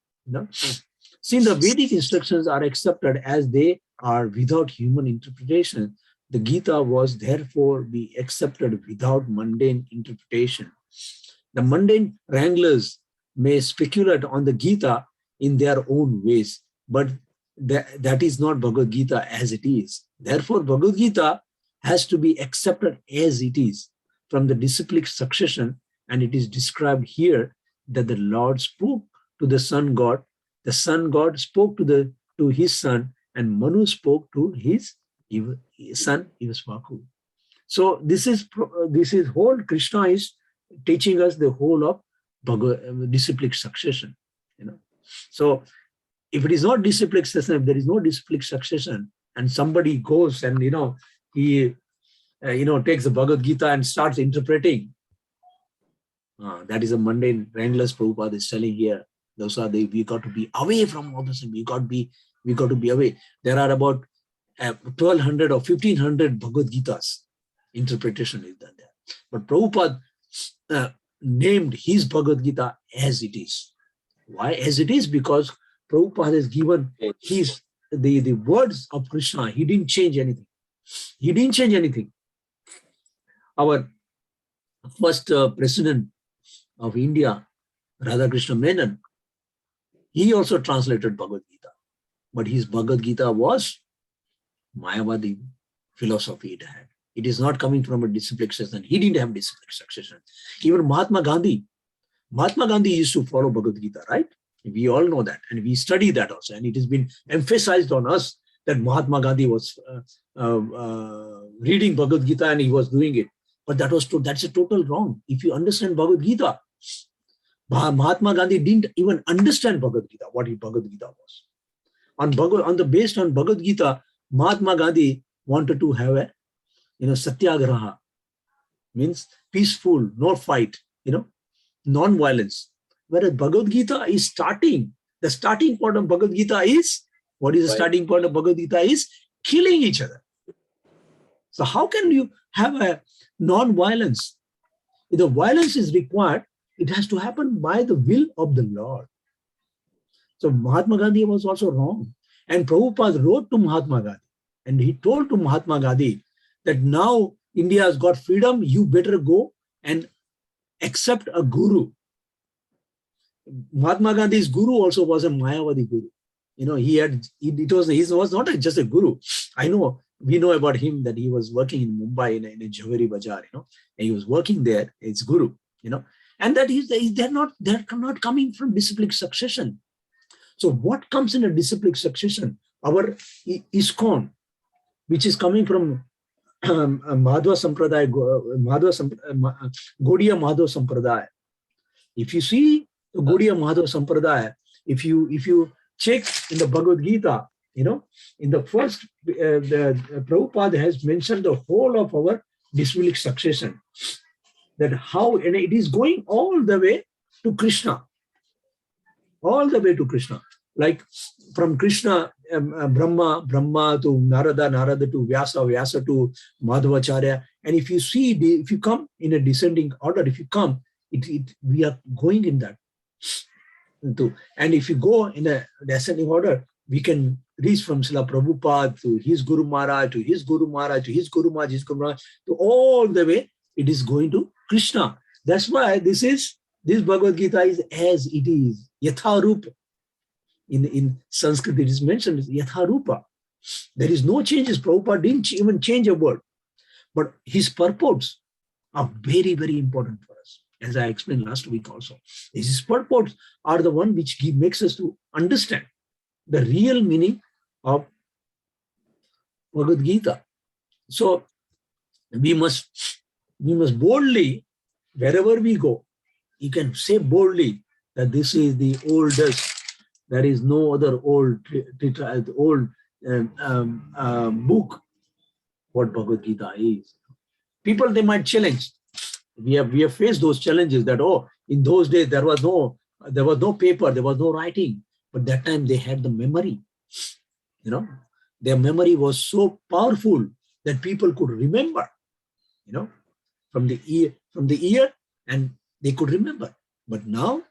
Since the Vedic instructions are accepted as they are without human interpretation, the Gita was therefore be accepted without mundane interpretation. The mundane wranglers may speculate on the Gita in their own ways, but that is not Bhagavad Gita as it is. Therefore, Bhagavad Gita has to be accepted as it is from the disciplic succession. And it is described here that the Lord spoke to the sun god spoke to his son, and Manu spoke to his son Ivasvaku. So this is whole Krishna is teaching us the whole of disciplic succession. So if it is not disciplic succession, if there is no disciplic succession, and somebody goes and he takes the Bhagavad Gita and starts interpreting, that is a mundane, brainless. Prabhupada is telling here. Those are we got to be away from all this. We got to be away. There are about 1,200 or 1,500 Bhagavad Gitas. Interpretation is done there. But Prabhupada named his Bhagavad Gita as it is. Why as it is? Because Prabhupada has given the words of Krishna. He didn't change anything. Our first president of India, Radhakrishna Menon, he also translated Bhagavad Gita. But his Bhagavad Gita was Mayavadi philosophy it had. It is not coming from a disciplic succession. He didn't have disciplic succession. Even Mahatma Gandhi used to follow Bhagavad Gita, right? We all know that, and we study that also. And it has been emphasized on us that Mahatma Gandhi was reading Bhagavad Gita and he was doing it. But that's a total wrong. If you understand Bhagavad Gita, Mahatma Gandhi didn't even understand Bhagavad Gita, what Bhagavad Gita was. Based on Bhagavad Gita, Mahatma Gandhi wanted to have a satyagraha, means peaceful, no fight, non-violence. Whereas Bhagavad Gita is the starting point of Bhagavad Gita is, what is the starting point of Bhagavad Gita is killing each other. So how can you have a non-violence? If the violence is required, it has to happen by the will of the Lord. So Mahatma Gandhi was also wrong. And Prabhupada wrote to Mahatma Gandhi, and he told to Mahatma Gandhi that now India has got freedom, you better go and accept a guru. Mahatma Gandhi's guru also was a Mayavadi guru. He was not just a guru. We know about him that he was working in Mumbai in a Jhaveri Bazaar, and he was working there as guru, and that they're not coming from disciplic succession. So what comes in a disciplic succession? Our ISKCON, which is coming from Madhva Sampradaya, Gaudiya Madhva Sampradaya. If you see the Gaudiya Madhva Sampradaya, if you check in the Bhagavad Gita, in the first, the Prabhupada has mentioned the whole of our disciplic succession, that how, and it is going all the way to Krishna. All the way to Krishna. Like from Krishna, Brahma to Narada to Vyasa to Madhvacharya. And if you come in a descending order, we are going in that. And if you go in a descending order, we can reach from Srila Prabhupada to his Guru Maharaj, to his Guru Maharaj, to his Guru Maharaj, to all the way, it is going to Krishna. That's why this Bhagavad Gita is as it is, Yatha Rupa. In Sanskrit, it is mentioned as Yatha Rupa. There is no changes. Prabhupada didn't even change a word. But his purports are very, very important for us. As I explained last week also. His purports are the one which makes us to understand the real meaning of Bhagavad Gita. So we must boldly, wherever we go, you can say boldly that this is the oldest. There is no other old book what Bhagavad Gita is. People, they might challenge. We have faced those challenges that, in those days there was no paper, there was no writing. But that time they had the memory. Their memory was so powerful that people could remember, from the ear, and they could remember. But now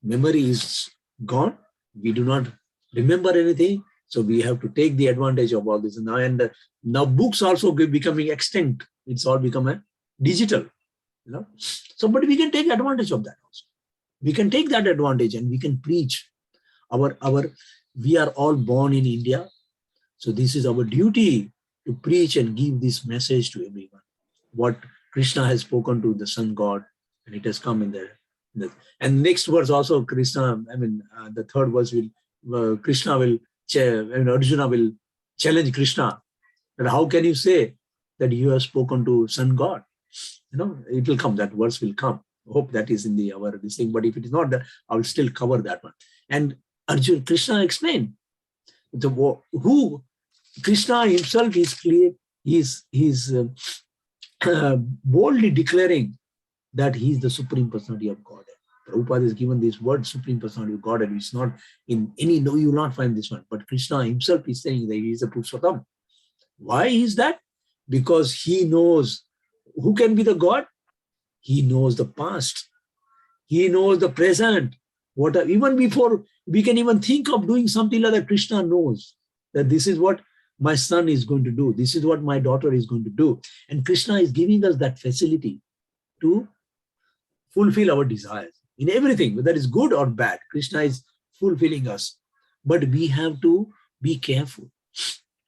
memory is gone. We do not remember anything. So we have to take the advantage of all this now. And now books also becoming extinct. It's all become digital. So, but we can take advantage of that also. We can take that advantage and we can preach. We are all born in India. So this is our duty to preach and give this message to everyone. What Krishna has spoken to the sun god, and it has come in there. And next verse also Krishna, the third verse will, Krishna will, Arjuna will challenge Krishna. And how can you say that you have spoken to sun god? It will come, that verse will come. Hope that is in this thing, but if it is not, I will still cover that one. And Krishna explained who Krishna himself is clear. He's boldly declaring that he is the Supreme Personality of Godhead. Prabhupada is given this word Supreme Personality of Godhead. It's not in any, no, you will not find this one. But Krishna himself is saying that he is a Purushottam. Why is that? Because he knows who can be the God. He knows the past. He knows the present. Even before we can even think of doing something like that, Krishna knows that this is what my son is going to do. This is what my daughter is going to do. And Krishna is giving us that facility to fulfill our desires in everything, whether it's good or bad. Krishna is fulfilling us. But we have to be careful.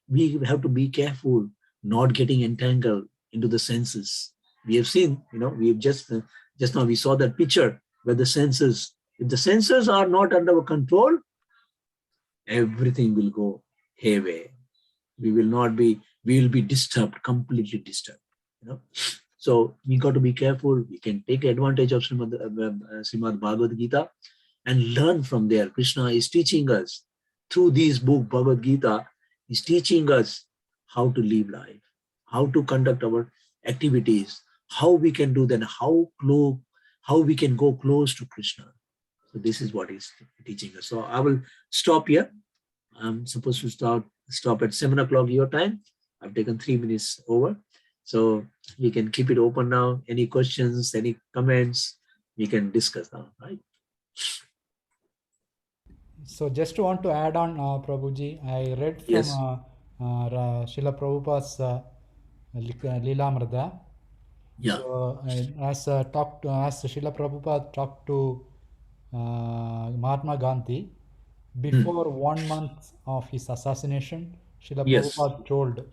We have to be careful not getting entangled into the senses. We have seen, we have just now we saw that picture where the senses, if the senses are not under our control, everything will go haywire. We will be disturbed, completely disturbed. So we got to be careful. We can take advantage of Srimad Bhagavad Gita and learn from there. Krishna is teaching us through this book, Bhagavad Gita, is teaching us how to live life, how to conduct our activities, how we can do that, how we can go close to Krishna. So this is what he's teaching us. So I will stop here. I'm supposed to stop at 7 o'clock your time. I've taken 3 minutes over. So we can keep it open now. Any questions, any comments, we can discuss now, right? So just want to add on, Prabhuji, I read from Yes. Srila Prabhupada's Leelamrita. Yeah. So as Srila Prabhupada talked to Mahatma Gandhi, before 1 month of his assassination, Srila Yes. Prabhupada told,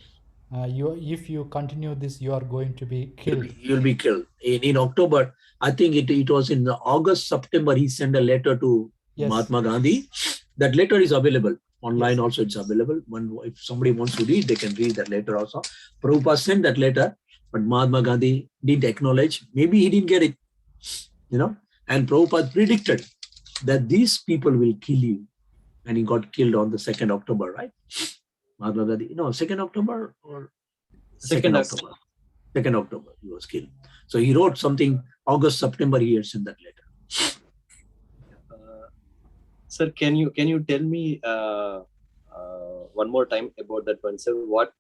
if you continue this, you are going to be killed. You'll be killed. In October, I think it was in August, September, he sent a letter to Yes. Mahatma Gandhi. That letter is available. Online Yes. also it's available. If somebody wants to read, they can read that letter also. Prabhupada sent that letter, but Mahatma Gandhi didn't acknowledge. Maybe he didn't get it, And Prabhupada predicted that these people will kill you. And he got killed on the 2nd October, right? Mahatma Gandhi, 2nd October or 2nd October. 2nd October, he was killed. So he wrote something, August, September, he had sent that letter. Sir, can you tell me one more time about that one, sir? What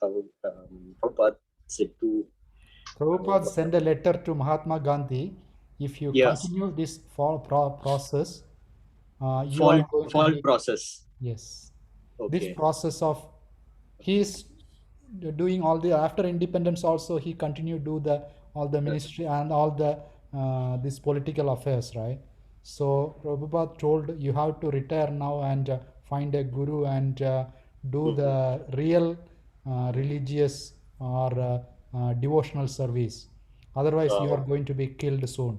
Prabhupada said to... Prabhupada sent a letter to Mahatma Gandhi. If you Yes. continue this process, you Fall are going to be, process. yes. Okay. This process of, he is doing all the, after independence also, he continued to do all the ministry and all the this political affairs, right? So Prabhupada told, you have to retire now and find a guru and do the real religious or devotional service. Otherwise, you are going to be killed soon.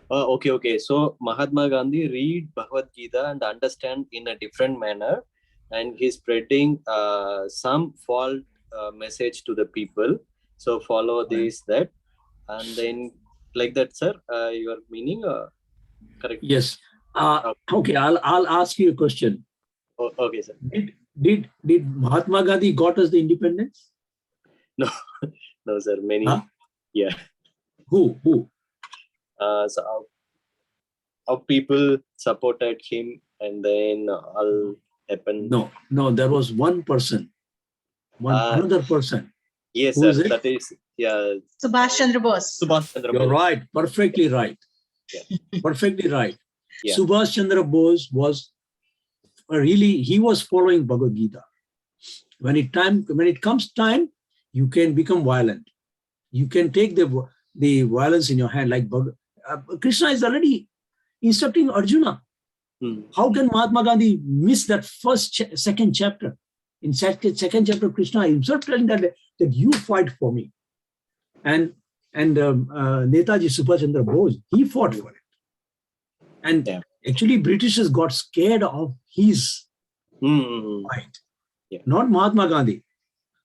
Okay. So Mahatma Gandhi read Bhagavad Gita and understand in a different manner, and he's spreading some false message to the people. So follow this, that, and then like that, sir. Your meaning, correct? Yes. Okay. I'll ask you a question. Okay, sir. Did Mahatma Gandhi got us the independence? No, sir. Many. Huh? Yeah. Who? So our people supported him, and then all happened. No. There was one person, another person. Yes, Who sir. is it? That is, yeah. Subhash Chandra Bose. Subhash Chandra You're Bose. right. Perfectly right. Yeah. Perfectly right. Yeah. Subhash Chandra Bose was he was following Bhagavad Gita. When it comes time, you can become violent. You can take the violence in your hand, like Krishna is already instructing Arjuna. How can Mahatma Gandhi miss that second chapter? In second chapter, Krishna himself telling that you fight for me. And Netaji Subhash Chandra Bose, he fought for it. And actually, Britishers got scared of his fight, not Mahatma Gandhi.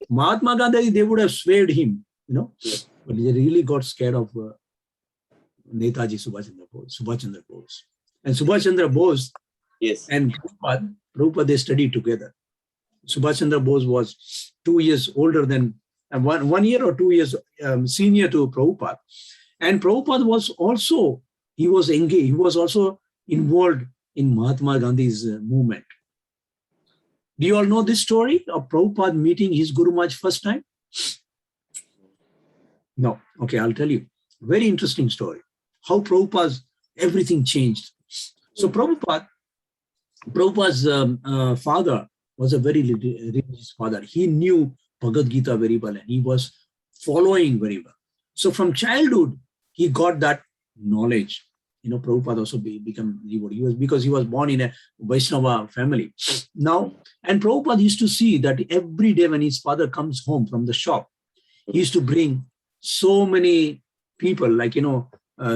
Mahatma Gandhi, they would have swayed him, but they really got scared of Netaji Subhash Chandra Bose. And Subhash Chandra Bose and Prabhupada, they studied together. Subhash Chandra Bose was 2 years older than, 1 year or 2 years senior to Prabhupada. And Prabhupada was also, he was engaged, he was also involved in Mahatma Gandhi's movement. Do you all know this story of Prabhupada meeting his Guru Maharaj first time? No. Okay, I'll tell you. Very interesting story. How Prabhupada's everything changed. So Prabhupada's father was a very religious father. He knew Bhagavad Gita very well and he was following very well. So from childhood, he got that knowledge. Prabhupada also became devotee. Because he was born in a Vaishnava family. Now, and Prabhupada used to see that every day when his father comes home from the shop, he used to bring so many people like,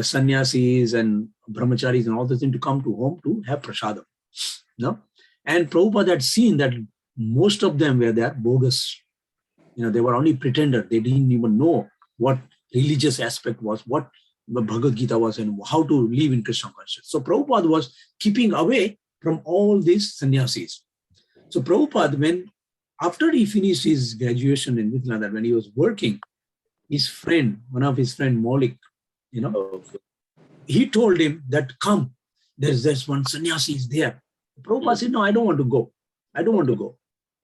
sannyasis and brahmacharis and all those things to come to home to have prasadam. And Prabhupada had seen that most of them were there bogus. They were only pretender. They didn't even know what religious aspect was, what Bhagavad Gita was, and how to live in Krishna consciousness. So Prabhupada was keeping away from all these sannyasis. So Prabhupada, after he finished his graduation in Vidyanatha, when he was working, his friend, one of his friend Maulik, he told him that, come, there's one sannyasi is there. Prabhupada said, no, I don't want to go. I don't want to go.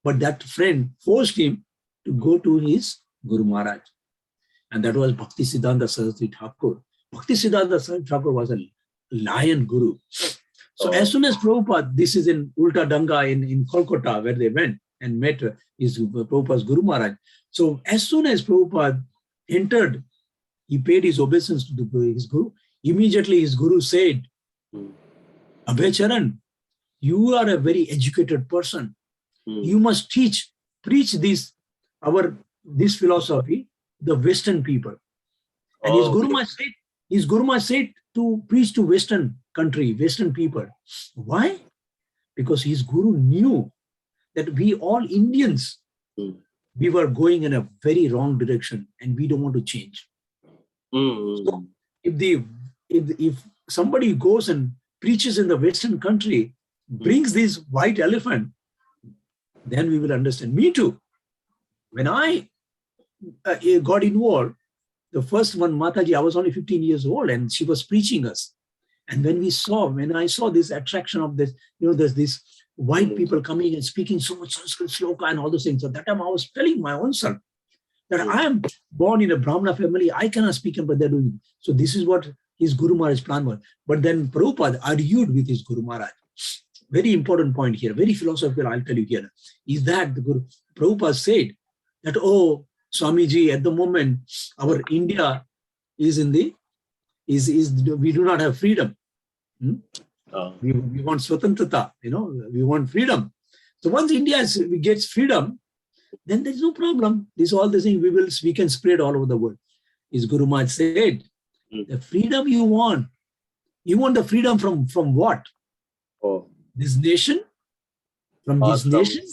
But that friend forced him to go to his Guru Maharaj. And that was Bhakti Siddhanta Saraswati Thakur. Bhakti Siddhanta Saraswati Thakur was a lion guru. So as soon as Prabhupada, this is in Ulta Danga in Kolkata, where they went and met his Prabhupada's Guru Maharaj. So as soon as Prabhupada entered, he paid his obeisance to his Guru. Immediately his Guru said, Abhay Charan, you are a very educated person. You must preach this philosophy, the Western people. And his Guru Maharaj said to preach to Western country, Western people. Why? Because his Guru knew that we all Indians, we were going in a very wrong direction and we don't want to change. So if somebody goes and preaches in the Western country, brings this white elephant, then we will understand. Me too. When I got involved, the first one, Mataji, I was only 15 years old and she was preaching us. And when I saw this attraction of this, there's this white people coming and speaking so much Sanskrit, Sloka and all those things. So that time I was telling my own son that I am born in a Brahmana family, I cannot speak him, but they're doing it. So this is what his Guru Maharaj's plan was. But then Prabhupada argued with his Guru Maharaj. Very important point here, very philosophical, I'll tell you here, is that the Guru Prabhupada said that, oh, Swamiji, at the moment, our India is we do not have freedom. We want swatantrata, we want freedom. So once India gets freedom, then there's no problem. All the things we can spread all over the world. His Guru Maharaj said, the freedom you want the freedom from what? This nation, from this nation.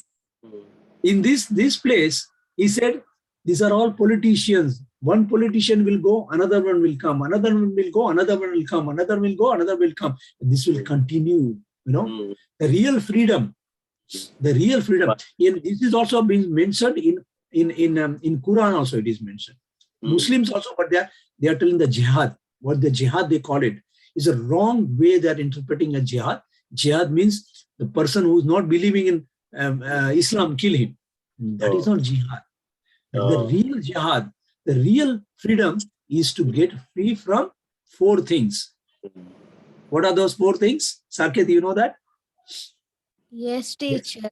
In this place, he said, these are all politicians. One politician will go, another one will come, another one will go, another one will come, another will go, another will come. And this will continue, The real freedom. And this is also being mentioned in Quran also it is mentioned. Muslims also, but they are telling the jihad. What the jihad they call it is a wrong way they are interpreting a jihad. Jihad means the person who is not believing in Islam, kill him. That is not jihad. The real jihad, the real freedom is to get free from 4 things. What are those 4 things? Sarket, you know that? Yes, teacher.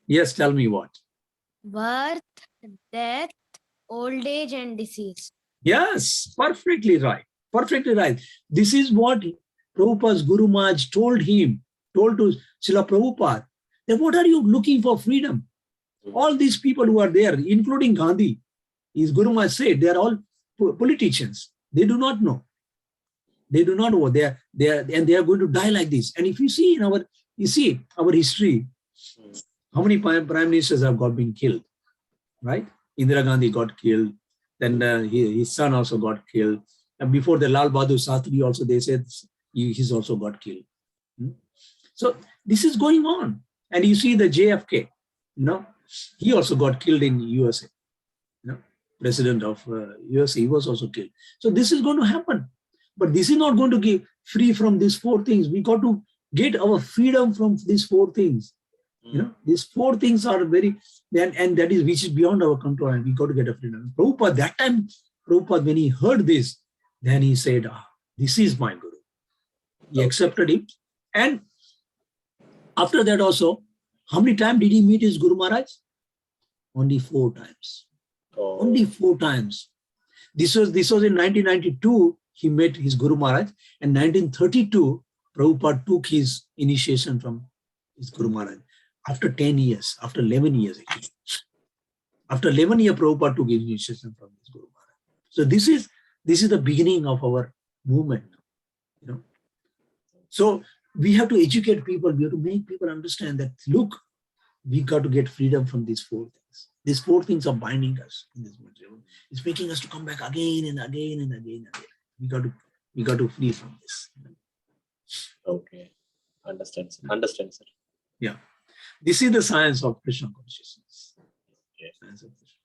Yes, tell me what. Birth, death, old age, and disease. Yes, perfectly right. Perfectly right. This is what Prabhupada's Guru Maharaj told to Srila Prabhupada. Then what are you looking for freedom? All these people who are there, including Gandhi, his Guru Maharaj said, they are all politicians. They do not know. They do not know. They are going to die like this. And if you see our history, how many prime ministers have been killed, right? Indira Gandhi got killed. Then his son also got killed. And before the Lal Bahadur Shastri also, they said he's also got killed. So this is going on. And you see the JFK, he also got killed in USA. President of USA, he was also killed. So this is going to happen. But this is not going to give free from these four things. We got to get our freedom from these four things. These four things are very, and that is which is beyond our control, and we got to get a freedom. Prabhupada, that time, when he heard this, then he said, this is my Guru. He accepted it. And after that also, how many times did he meet his Guru Maharaj? Only 4 times. Only 4 times. This was in 1992, he met his Guru Maharaj. And 1932, Prabhupada took his initiation from his Guru Maharaj. After 10 years, after 11 years actually. After 11 years, Prabhupada took his initiation from his Guru Maharaj. So this is the beginning of our movement. So we have to educate people. We have to make people understand that, look, we got to get freedom from these 4 things. These 4 things are binding us in this material. It's making us to come back again and again and again and again. We got to free from this. Okay. Understand, sir. Yeah. This is the science of Krishna consciousness. Yes. Science of Krishna.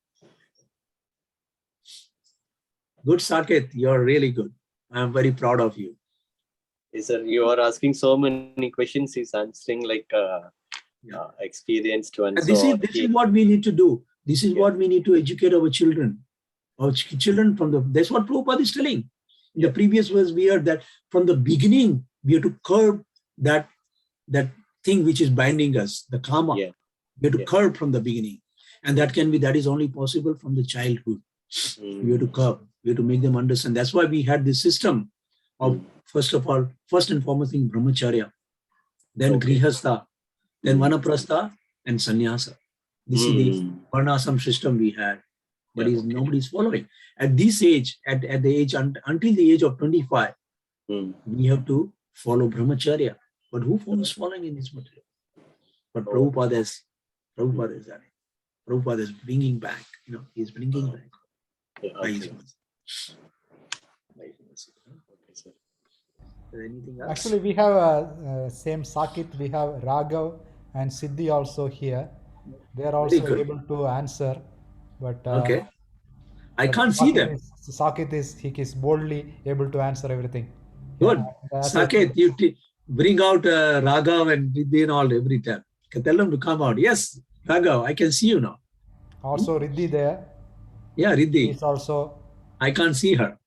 Good, Saket. You are really good. I am very proud of you. Yes, sir. You are asking so many questions. He's answering like experienced one. And this is what we need to do. This is what we need to educate our children. Our children that's what Prabhupada is telling. In the previous verse, we heard that from the beginning, we have to curb that thing which is binding us, the karma. Yeah. We have to curb from the beginning. And that is only possible from the childhood. We have to curb. We have to make them understand. That's why we had this system of, first and foremost thing, brahmacharya, then grihastha, then vanaprastha, and sannyasa. This is the varnasam system we had. But nobody's following. At this age, at the age, until the age of 25, we have to follow brahmacharya. But who is following in this material? But Prabhupada is that. Prabhupada is bringing back, he's bringing back. Anything else? Actually, we have same Sakit, we have Raghav and Siddhi also here. They are also able to answer. But okay. I can't see them. Sakit is boldly able to answer everything. Good. Saket, you bring out Raghav and Riddhi and all every time. Tell them to come out. Yes, Raghav, I can see you now. Also Riddhi there. Yeah, Riddhi. He's also. I can't see her.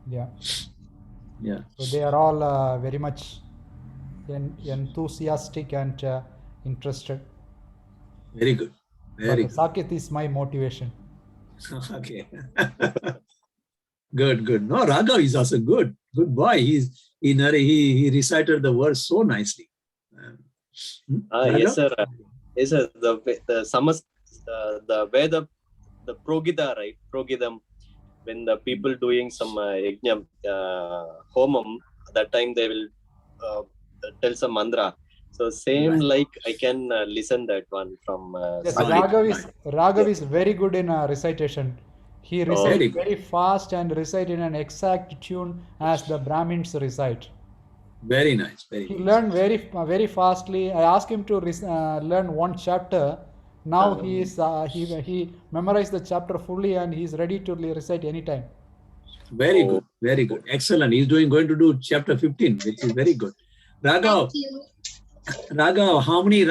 Yeah. Yeah. So they are all very much enthusiastic and interested. Very good. Very good. Sakit is my motivation. Okay. Good. No, Raghav is also good. Good boy. He recited the verse so nicely. Yes, sir. Yes, sir. The Veda, the Progita, right? Progidam. When the people doing some yajna, homam, that time they will tell some mantra. So same like I can listen that one from. Yes, Raghav is very good in recitation. He recites very fast and recite in an exact tune as the Brahmins recite. Very nice. He learned very fastly. I asked him to learn one chapter. Now he memorized the chapter fully and he is ready to recite anytime. Very good. Excellent. He's going to do chapter 15, which is very good. Raghav, how many